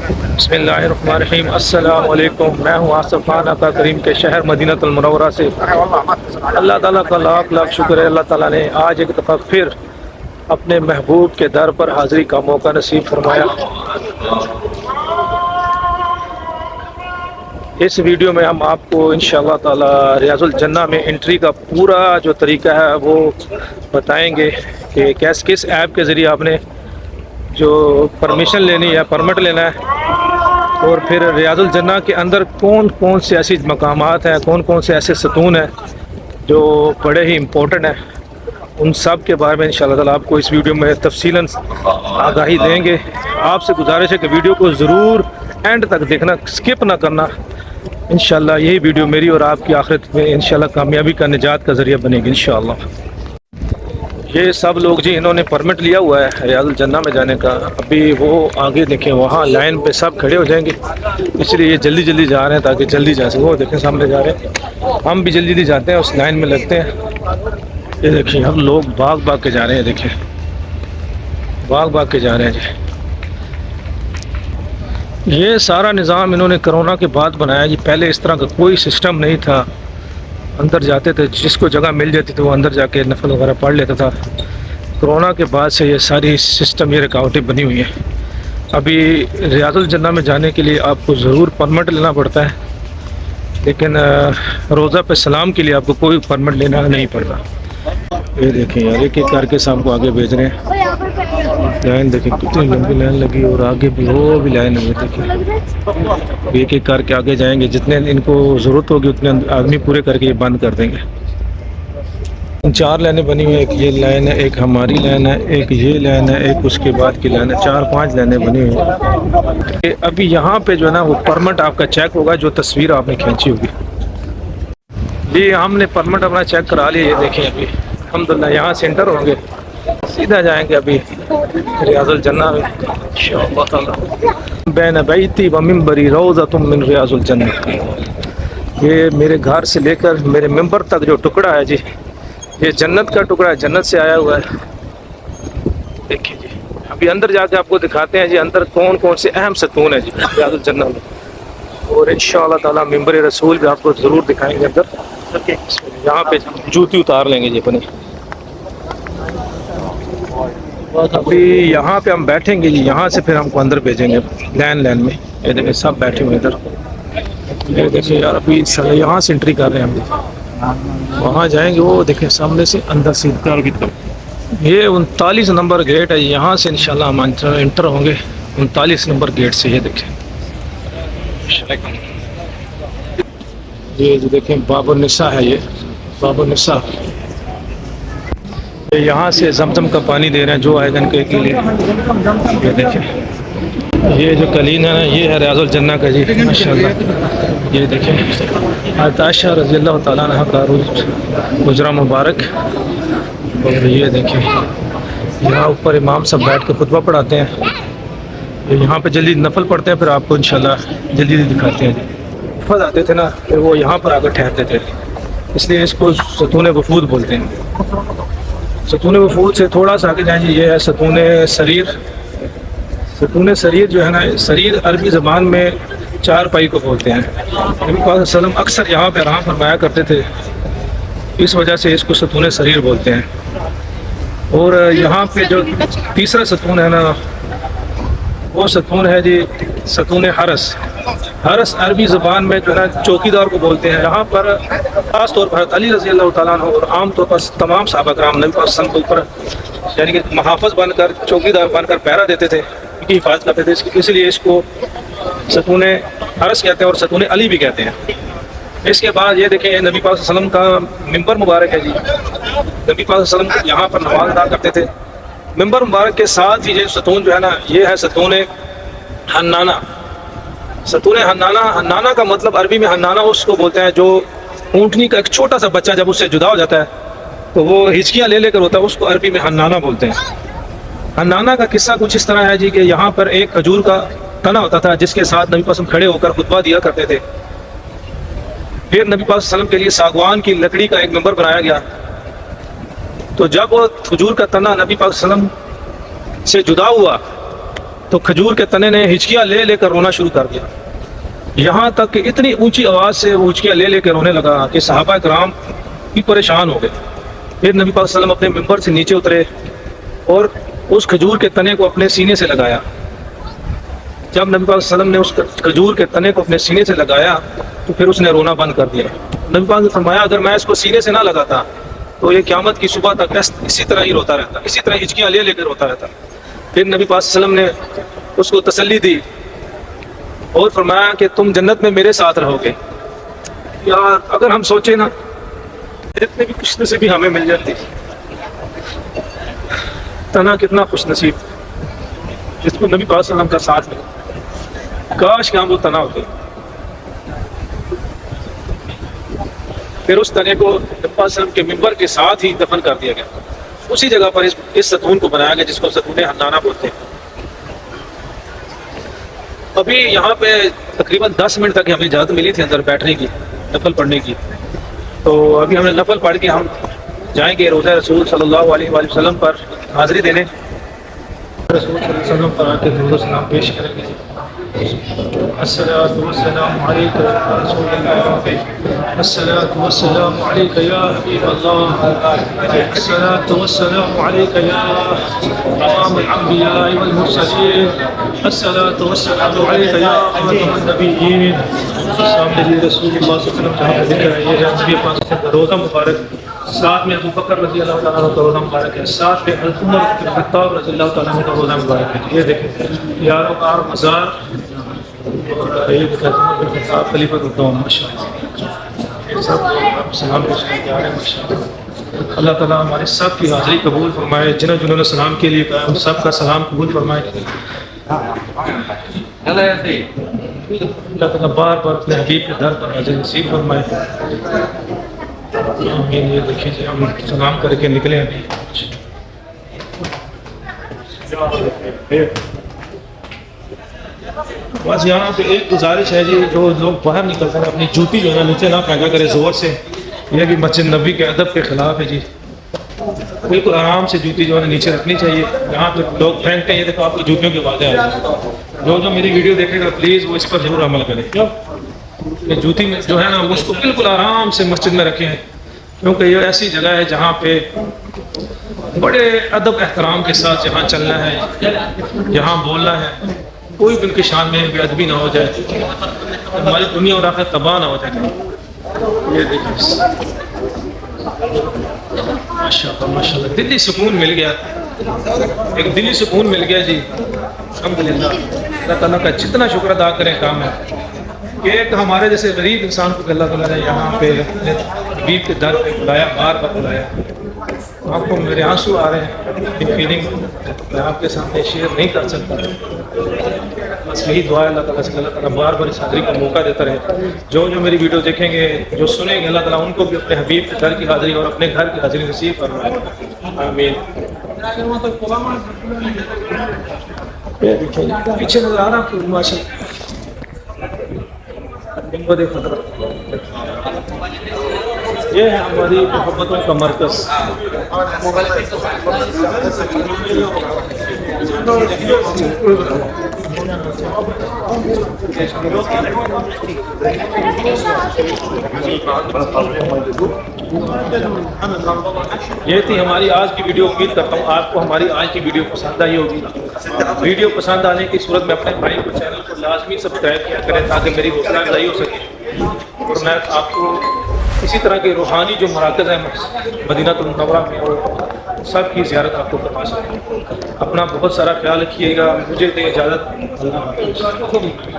بسم اللہ الرحمن الرحیم۔ السلام علیکم، میں ہوں آصف خان آقا کریم کے شہر مدینہ المنورہ سے۔ اللہ تعالیٰ کا لاکھ لاکھ شکر ہے، اللہ تعالیٰ نے آج ایک دفعہ پھر اپنے محبوب کے در پر حاضری کا موقع نصیب فرمایا۔ اس ویڈیو میں ہم آپ کو انشاءاللہ تعالیٰ ریاض الجنہ میں انٹری کا پورا جو طریقہ ہے وہ بتائیں گے کہ کس ایپ کے ذریعے آپ نے جو پرمیشن لینی ہے، پرمٹ لینا ہے، اور پھر ریاض الجنہ کے اندر کون کون سے ایسی مقامات ہیں، کون کون سے ایسے ستون ہیں جو بڑے ہی امپورٹنٹ ہیں، ان سب کے بارے میں انشاءاللہ تعالیٰ آپ کو اس ویڈیو میں تفصیلاً آگاہی دیں گے۔ آپ سے گزارش ہے کہ ویڈیو کو ضرور اینڈ تک دیکھنا، اسکپ نہ کرنا۔ انشاءاللہ یہی ویڈیو میری اور آپ کی آخرت میں انشاءاللہ کامیابی کا، نجات کا ذریعہ بنے گی انشاءاللہ۔ یہ سب لوگ جی انہوں نے پرمٹ لیا ہوا ہے ریاض الجنہ میں جانے کا۔ ابھی وہ آگے دیکھیں وہاں لائن پہ سب کھڑے ہو جائیں گے، اس لیے یہ جلدی جلدی جا رہے ہیں تاکہ جلدی جا سکے۔ وہ دیکھیں سامنے جا رہے ہیں، ہم بھی جلدی جلدی جاتے ہیں، اس لائن میں لگتے ہیں۔ یہ دیکھیں ہم لوگ بھاگ بھاگ کے جا رہے ہیں، دیکھیں بھاگ بھاگ کے جا رہے ہیں جی۔ یہ سارا نظام انہوں نے کرونا کے بعد بنایا جی، پہلے اس طرح کا کوئی سسٹم نہیں تھا۔ اندر جاتے تھے، جس کو جگہ مل جاتی تھی وہ اندر جا کے نفل وغیرہ پڑھ لیتا تھا۔ کرونا کے بعد سے یہ ساری سسٹم، یہ رکاوٹیں بنی ہوئی ہیں۔ ابھی ریاض الجنہ میں جانے کے لیے آپ کو ضرور پرمٹ لینا پڑتا ہے، لیکن روضہ پہ سلام کے لیے آپ کو کوئی پرمٹ لینا نہیں پڑتا۔ یہ دیکھیں یار، ایک ایک کر کے سب کو آگے بھیج رہے ہیں۔ لائن دیکھیں کتنی لمبی لائن لگی، اور آگے بھی وہ بھی لائن ہے، دیکھیں ایک ایک کر کے آگے جائیں گے، جتنے ان کو ضرورت ہوگی اتنے آدمی پورے کر کے یہ بند کر دیں گے۔ 4 لائنیں بنی ہوئی ہیں، ایک یہ لائن ہے، ایک ہماری لائن ہے، ایک یہ لائن ہے، ایک اس کے بعد کی لائن ہے، 4-5 لائنیں بنی ہوئی ہیں۔ ابھی یہاں پہ جو ہے نا وہ پرمٹ آپ کا چیک ہوگا، جو تصویر آپ نے کھینچی ہوگی جی۔ ہم نے پرمٹ اپنا چیک کرا لیا، یہ دیکھیں ابھی الحمدللہ یہاں سے انٹر ہوں گے، سیدھا جائیں گے ابھی ریاض الجنہ میں انشاءاللہ تعالی۔ بین بیتی و منبری روضۃ من ریاض الجنہ، یہ میرے گھر سے لے کر میرے ممبر تک جو ٹکڑا ہے جی، یہ جنت کا ٹکڑا ہے، جنت سے آیا ہوا ہے۔ دیکھیں جی ابھی اندر جا کے آپ کو دکھاتے ہیں جی اندر کون کون سے اہم ستون ہیں جی ریاض الجنہ میں، اور انشاءاللہ تعالی ممبر رسول بھی آپ کو ضرور دکھائیں گے اندر۔ یہاں پہ جوتی اتار لیں گے جی اپنی۔ ابھی یہاں پہ ہم بیٹھیں گے جی، یہاں سے پھر ہم کو اندر بھیجیں گے لائن میں۔ یہ دیکھیں سب بیٹھے ہوئے ادھر، یہ دیکھیں یار ابھی یہاں سے انٹری کر رہے ہیں ہم، وہاں جائیں گے، وہ دیکھیں سامنے سے اندر سے۔ یہ 39 نمبر گیٹ ہے، یہاں سے انشاءاللہ ہم انٹر ہوں گے 39 نمبر گیٹ سے۔ یہ دیکھیں یہ جو دیکھیں باب النساء ہے، یہ باب النساء۔ یہاں سے زمزم کا پانی دے رہے ہیں جو آئے گا ان کے لیے۔ یہ دیکھیں یہ جو قلین ہے نا، یہ ہے ریاض الجنہ کا جی ماشاءاللہ۔ یہ دیکھیں حضرت عائشہ رضی اللہ تعالیٰ عنہ کا حجرہ مبارک، اور یہ دیکھیں یہاں اوپر امام سب بیٹھ کے خطبہ پڑھاتے ہیں۔ یہاں پہ جلدی نفل پڑھتے ہیں، پھر آپ کو انشاءاللہ جلدی جلدی دکھاتے ہیں جی۔ وفد آتے تھے نا، پھر وہ یہاں پر آ کر ٹھہرتے تھے، اس لیے اس کو ستون وفود بولتے ہیں۔ ستون وفود سے تھوڑا سا آگے جائیں جی، یہ ہے ستون سریر۔ ستون سریر جو ہے نا، سریر عربی زبان میں 4 پائی کو بولتے ہیں۔ نبی پاک صلی اللہ علیہ وسلم اکثر یہاں پہ آرام فرمایا کرتے تھے، اس وجہ سے اس کو ستون سریر بولتے ہیں۔ اور یہاں پہ جو تیسرا ستون ہے نا، وہ ستون ہے جی ستون حرس۔ حرس عربی زبان میں جو ہے نا چوکیدار کو بولتے ہیں۔ یہاں پر خاص طور پر علی رضی اللہ تعالیٰ عنہ اور عام طور پر تمام صحابہ کرام نبی پاک صلی اللہ علیہ وسلم کے اوپر یعنی کہ محافظ بن کر، چوکیدار بن کر پہرا دیتے تھے، ان کی حفاظت کرتے تھے، اس لیے اس کو ستون حرس کہتے ہیں اور ستون علی بھی کہتے ہیں۔ اس کے بعد یہ دیکھیں نبی پاک صلی اللہ علیہ وسلم کا ممبر مبارک ہے جی۔ نبی پاک صلی اللہ علیہ وسلم یہاں پر نماز ادا کرتے تھے۔ ممبر مبارک کے ساتھ ہی یہ ستون جو ہے نا، یہ ہے ستون حنانہ۔ ستون حنانہ، حنانہ کا مطلب عربی میں حنانہ اس کو بولتے ہیں جو اونٹنی کا ایک چھوٹا سا بچہ جب اس سے جدا ہو جاتا ہے تو وہ ہچکیاں لے کر ہوتا ہے، اس کو عربی میں حنانہ بولتے ہیں۔ حنانہ کا قصہ کچھ اس طرح ہے جی کہ یہاں پر ایک کھجور کا تنا ہوتا تھا جس کے ساتھ نبی پاک صلی اللہ علیہ وسلم کھڑے ہو کر خطبہ دیا کرتے تھے۔ پھر نبی پاک صلی اللہ علیہ وسلم کے لیے ساگوان کی لکڑی کا ایک ممبر بنایا گیا، تو جب وہ کھجور کا تنا نبی پاک صلی اللہ علیہ وسلم سے جدا ہوا تو کھجور کے تنے نے ہچکیاں لے لے کر رونا شروع کر دیا، یہاں تک کہ اتنی اونچی آواز سے وہ ہچکیاں لے لے کے رونے لگا کہ صحابہ کرام بھی پریشان ہو گئے۔ پھر نبی پاک صلی اللہ علیہ وسلم اپنے ممبر سے نیچے اترے اور اس کھجور کے تنے کو اپنے سینے سے لگایا۔ جب نبی پاک صلی اللہ علیہ وسلم نے اس کھجور کے تنے کو اپنے سینے سے لگایا تو پھر اس نے رونا بند کر دیا۔ نبی پاک نے فرمایا اگر میں اس کو سینے سے نہ لگاتا تو یہ قیامت کی صبح تک اسی طرح ہی روتا رہتا، اسی طرح ہچکیاں لے لے کے روتا رہتا۔ پھر نبی پاک صلی اللہ علیہ وسلم نے اس کو تسلی دی اور فرمایا کہ تم جنت میں میرے ساتھ رہو گے۔ یار اگر ہم سوچیں نا جتنے بھی خوش نصیبی ہمیں مل جاتی، تنا کتنا خوش نصیب جس کو نبی پاک صلی اللہ علیہ وسلم کا ساتھ ملا، کاش کہ ہم وہ تنا ہوتے۔ پھر اس تنے کو نبی پاک صلی اللہ علیہ وسلم کے ممبر کے ساتھ ہی دفن کر دیا گیا، اسی جگہ پر اس ستون کو بنایا گیا جس کو ستون حنانہ بولتے ہیں۔ ابھی یہاں پہ تقریباً 10 منٹ تک ہمیں اجازت ملی تھی اندر بیٹھنے کی، نفل پڑھنے کی، تو ابھی ہمیں نفل پڑھ کے ہم جائیں گے روضہ رسول صلی اللہ علیہ وآلہ وسلم پر حاضری دینے، رسول صلی اللہ علیہ وسلم پر آ کے درود و سلام پیش کریں گے۔ الصلاۃ والسلام علیک یا رسول اللہ، الصلاۃ والسلام علیک یا حبیب اللہ، الصلاۃ والسلام علیک یا امام الانبیاء والمرسلین، الصلاۃ والسلام علیک یا خاتم النبیین۔ سامنے رسول اللہ صلی اللہ علیہ وسلم جہاں پہ ذکر ہے یہ ہے نبی پاک صلی اللہ علیہ وسلم کا روضہ مبارک، ساتھ میں ابو بکر رضی اللہ تعالیٰ عنہ کا روضہ مبارک ہے، ساتھ میں عمر بن الخطاب رضی اللہ تعالیٰ عنہ کا روضہ مبارک ہے۔ یہ دیکھیں یاروں کا مزار اور یہ دیکھیں عمر بن الخطاب خلیفۃ الدوم، ماشاءاللہ یہ سب آپ سلام پیش کر کے آ رہے ہیں ماشاءاللہ۔ اللہ تعالیٰ ہمارے سب کی حاضری قبول فرمائے، جنہوں نے سلام کے لیے کہا ہم سب کا سلام قبول فرمائے۔ اللہ تعالیٰ بار بار اپنے حبیب کے در پر حاضر نصیب فرمائے۔ آمین۔ یہ دیکھیں جی ہم سلام کر کے نکلے ابھی۔ بس یہاں پہ ایک گزارش ہے جی، جو لوگ باہر نکلتے ہیں اپنی جوتی جو ہے نیچے نہ پھینکا کرے زور سے، یہ بھی مسجد نبی کے ادب کے خلاف ہے جی۔ بالکل آرام سے جوتی جو ہے نیچے رکھنی چاہیے، یہاں پہ لوگ پھینکتے ہیں، یہ دیکھو آپ کی جوتیوں کی باتیں آ رہی ہیں۔ جو میری ویڈیو دیکھے گا پلیز وہ اس پر ضرور عمل کرے، کہ جوتی میں جو ہے نا اس کو بالکل آرام سے مسجد میں رکھیں، کیونکہ یہ ایسی جگہ ہے جہاں پہ بڑے ادب احترام کے ساتھ جہاں چلنا ہے، جہاں بولنا ہے، کوئی بھی ان کی شان میں بے ادبی نہ ہو جائے، ہماری دنیا اور آخرت تباہ نہ ہو جائے۔ یہ دیکھیں ماشاءاللہ ماشاءاللہ دلی سکون مل گیا، ایک دلی سکون مل گیا جی الحمدللہ۔ اللہ تعالیٰ کا جتنا شکر ادا کریں کام ہے کہ ایک ہمارے جیسے غریب انسان کو اللہ تعالیٰ نے یہاں پہ اپنے حبیب کے در پہ بلایا، بار بار بلایا۔ آپ کو میرے آنسو آ رہے ہیں، یہ فیلنگ میں آپ کے سامنے شیئر نہیں کر سکتا، بس یہی دعا ہے اللہ تعالیٰ سے، اللہ تعالیٰ بار بار اس حاضری کا موقع دیتا رہے۔ جو میری ویڈیو دیکھیں گے، جو سنیں گے، اللہ تعالیٰ ان کو بھی اپنے حبیب کے در کی حاضری اور اپنے گھر کی حاضری نصیب فرمائے، آمین۔ پیچھے نظر آ رہا آپ کو ماشاءاللہ یہ ہے ہماری محبتوں کا مرکز۔ یہ تھی ہماری آج کی ویڈیو، امید کرتا ہوں آپ کو ہماری آج کی ویڈیو پسند آئی ہوگی۔ ویڈیو پسند آنے کی صورت میں اپنے بھائی کو چینل کو لازمی سبسکرائب کیا کریں تاکہ میری حوصلہ افزائی ہو سکے، اور میں آپ کو اسی طرح کے روحانی جو مراکز ہیں مدینہ المنورہ میں اور سب کی زیارت آپ کو کروا سکوں۔ اپنا بہت سارا خیال رکھیے گا، مجھے دیں اجازت، اللہ حافظ۔